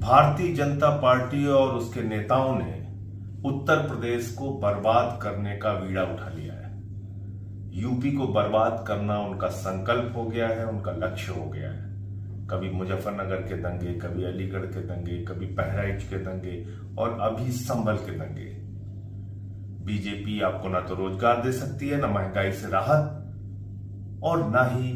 Bharatiya Janata party और उसके नेताओं ने उत्तर प्रदेश को बर्बाद करने का बीड़ा उठा लिया है। यूपी को बर्बाद करना उनका संकल्प हो गया है, उनका लक्ष्य हो गया है। कभी मुजफ्फरनगर के दंगे, कभी अलीगढ़ के दंगे, कभी बहराइच के दंगे और अभी संभल के दंगे। बीजेपी आपको ना तो रोजगार दे सकती है, ना महंगाई से राहत, और ना ही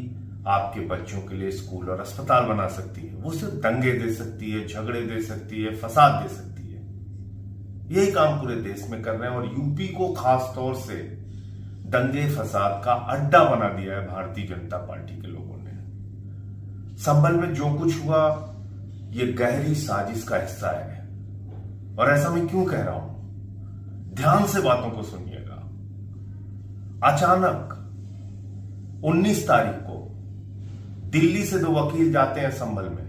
आपके बच्चों के लिए स्कूल और अस्पताल बना सकती है। वो सिर्फ दंगे दे सकती है, झगड़े दे सकती है, फसाद दे सकती है। यही काम पूरे देश में कर रहे हैं और यूपी को खास तौर से दंगे फसाद का अड्डा बना दिया है भारतीय जनता पार्टी के लोगों ने। संभल में जो कुछ हुआ ये गहरी साजिश का हिस्सा है। और ऐसा मैं क्यों कह रहा हूं, ध्यान से बातों को सुनिएगा। अचानक 19 तारीख को दिल्ली से 2 वकील जाते हैं संभल में,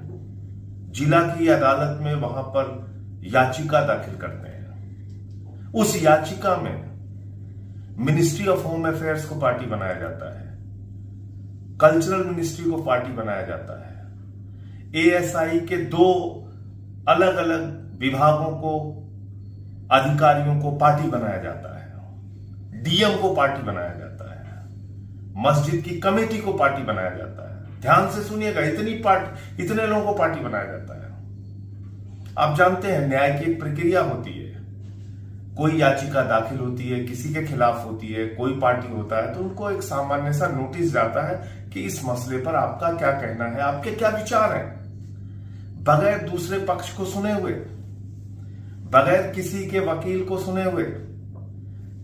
जिला की अदालत में वहां पर याचिका दाखिल करते हैं। उस याचिका में मिनिस्ट्री ऑफ होम अफेयर्स को पार्टी बनाया जाता है, कल्चरल मिनिस्ट्री को पार्टी बनाया जाता है, एएसआई के 2 अलग अलग विभागों को, अधिकारियों को पार्टी बनाया जाता है, डीएम को पार्टी बनाया जाता है, मस्जिद की कमेटी को पार्टी बनाया जाता है। ध्यान से सुनिएगा, इतने लोगों को पार्टी बनाया जाता है। आप जानते हैं न्याय की एक प्रक्रिया होती है। कोई याचिका दाखिल होती है, किसी के खिलाफ होती है, कोई पार्टी होता है तो उनको एक सामान्य सा नोटिस जाता है कि इस मसले पर आपका क्या कहना है, आपके क्या विचार हैं। बगैर दूसरे पक्ष को सुने हुए, बगैर किसी के वकील को सुने हुए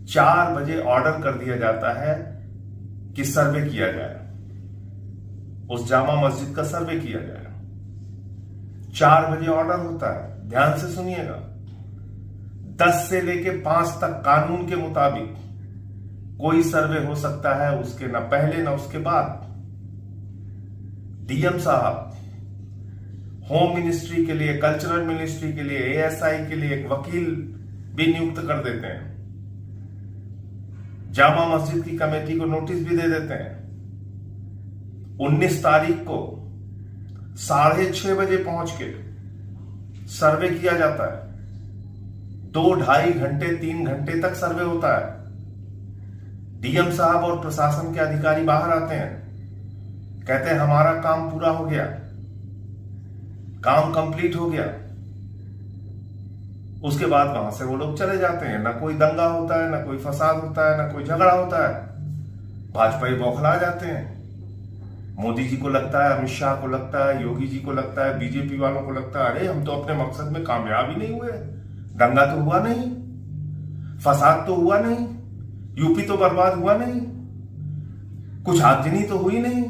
4 बजे ऑर्डर कर दिया जाता है कि सर्वे किया जाए, उस जामा मस्जिद का सर्वे किया जाए। 4 बजे ऑर्डर होता है। ध्यान से सुनिएगा, 10 से लेके 5 तक कानून के मुताबिक कोई सर्वे हो सकता है, उसके ना पहले ना उसके बाद। डीएम साहब होम मिनिस्ट्री के लिए, कल्चरल मिनिस्ट्री के लिए, एएसआई के लिए एक वकील भी नियुक्त कर देते हैं, जामा मस्जिद की कमेटी को नोटिस भी दे देते हैं। 19 तारीख को 6:30 बजे पहुंच के सर्वे किया जाता है। 2 ढाई घंटे 3 घंटे तक सर्वे होता है। डीएम साहब और प्रशासन के अधिकारी बाहर आते हैं, कहते हैं हमारा काम पूरा हो गया, काम कंप्लीट हो गया। उसके बाद वहां से वो लोग चले जाते हैं। ना कोई दंगा होता है, ना कोई फसाद होता है, ना कोई झगड़ा होता है। भाजपाई बौखला जाते हैं। मोदी जी को लगता है, अमित शाह को लगता है, योगी जी को लगता है, बीजेपी वालों को लगता है अरे हम तो अपने मकसद में कामयाब ही नहीं हुए, दंगा तो हुआ नहीं, फसाद तो हुआ नहीं, यूपी तो बर्बाद हुआ नहीं, कुछ आगजनी तो हुई नहीं,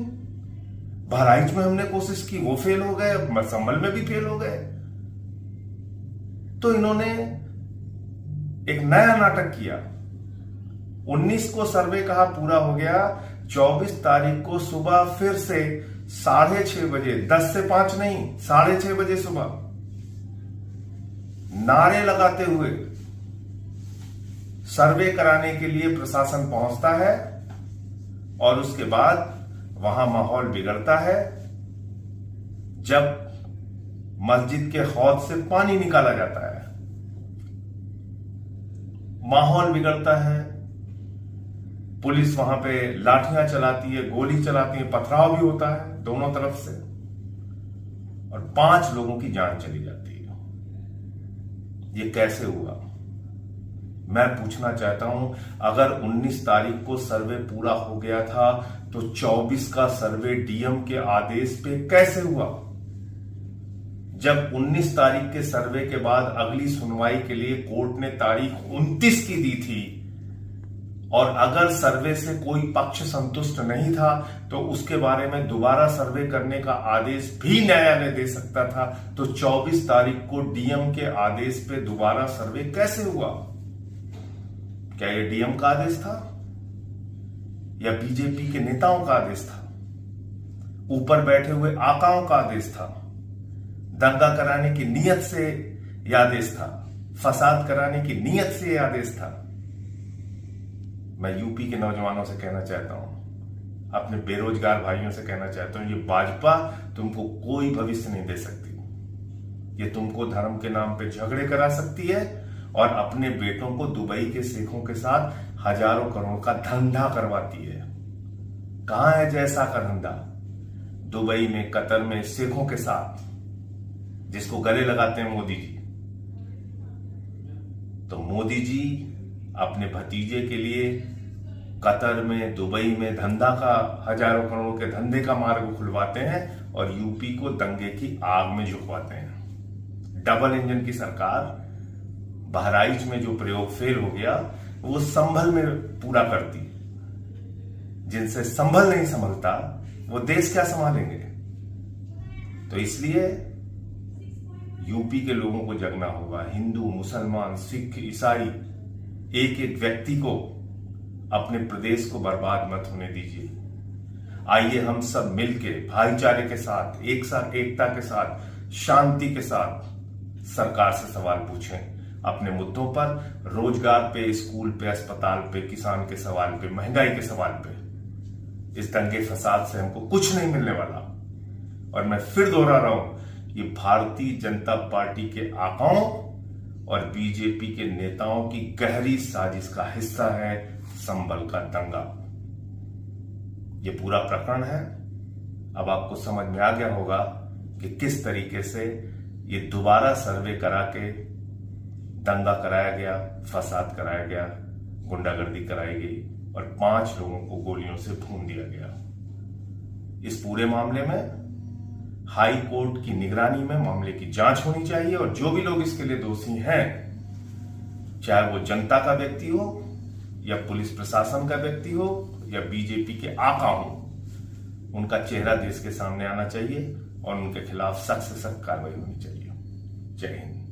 बहराइच में हमने कोशिश की वो फेल हो गए, संभल में भी फेल हो गए। तो इन्होंने एक नया नाटक किया। 19 को सर्वे कहा पूरा हो गया, 24 तारीख को सुबह फिर से 6:30 बजे, 10 से 5 नहीं, 6:30 बजे सुबह नारे लगाते हुए सर्वे कराने के लिए प्रशासन पहुंचता है और उसके बाद वहां माहौल बिगड़ता है। जब मस्जिद के हौद से पानी निकाला जाता है, माहौल बिगड़ता है, पुलिस वहां पे लाठियां चलाती है, गोली चलाती है, पथराव भी होता है दोनों तरफ से और 5 लोगों की जान चली जाती है। ये कैसे हुआ, मैं पूछना चाहता हूं। अगर 19 तारीख को सर्वे पूरा हो गया था तो 24 का सर्वे डीएम के आदेश पे कैसे हुआ? जब 19 तारीख के सर्वे के बाद अगली सुनवाई के लिए कोर्ट ने तारीख 29 की दी थी और अगर सर्वे से कोई पक्ष संतुष्ट नहीं था तो उसके बारे में दोबारा सर्वे करने का आदेश भी न्यायालय दे सकता था, तो 24 तारीख को डीएम के आदेश पे दोबारा सर्वे कैसे हुआ? क्या यह डीएम का आदेश था या बीजेपी के नेताओं का आदेश था, ऊपर बैठे हुए आकाओं का आदेश था, दंगा कराने की नीयत से यह आदेश था, फसाद कराने की नीयत से यह आदेश था? मैं यूपी के नौजवानों से कहना चाहता हूं, अपने बेरोजगार भाइयों से कहना चाहता हूं, ये भाजपा तुमको कोई भविष्य नहीं दे सकती। ये तुमको धर्म के नाम पे झगड़े करा सकती है और अपने बेटों को दुबई के शेखों के साथ हजारों करोड़ का धंधा करवाती है। कहां है जैसा का धंधा? दुबई में, कतर में, शेखों के साथ, जिसको गले लगाते हैं मोदी जी। तो मोदी जी अपने भतीजे के लिए कतर में, दुबई में धंधा का, हजारों करोड़ के धंधे का मार्ग खुलवाते हैं और यूपी को दंगे की आग में झुकवाते हैं। डबल इंजन की सरकार, बहराइच में जो प्रयोग फेल हो गया वो संभल में पूरा करती। जिनसे संभल नहीं संभलता वो देश क्या संभालेंगे? तो इसलिए यूपी के लोगों को जगना होगा। हिंदू, मुसलमान, सिख, ईसाई, एक एक व्यक्ति को अपने प्रदेश को बर्बाद मत होने दीजिए। आइए हम सब मिलके भाईचारे के साथ, एकता के साथ, शांति के साथ सरकार से सवाल पूछें अपने मुद्दों पर, रोजगार पे, स्कूल पे, अस्पताल पे, किसान के सवाल पे, महंगाई के सवाल पे। इस दंगे फसाद से हमको कुछ नहीं मिलने वाला। और मैं फिर दोहरा रहा हूं, ये भारतीय जनता पार्टी के आकाओं और बीजेपी के नेताओं की गहरी साजिश का हिस्सा है संभल का दंगा। ये पूरा प्रकरण है। अब आपको समझ में आ गया होगा कि किस तरीके से ये दोबारा सर्वे करा के दंगा कराया गया, फसाद कराया गया, गुंडागर्दी कराई गई और 5 लोगों को गोलियों से भून दिया गया। इस पूरे मामले में हाई कोर्ट की निगरानी में मामले की जांच होनी चाहिए और जो भी लोग इसके लिए दोषी हैं, चाहे वो जनता का व्यक्ति हो या पुलिस प्रशासन का व्यक्ति हो या बीजेपी के आका हो, उनका चेहरा देश के सामने आना चाहिए और उनके खिलाफ सख्त से सख्त कार्रवाई होनी चाहिए। जय हिंद।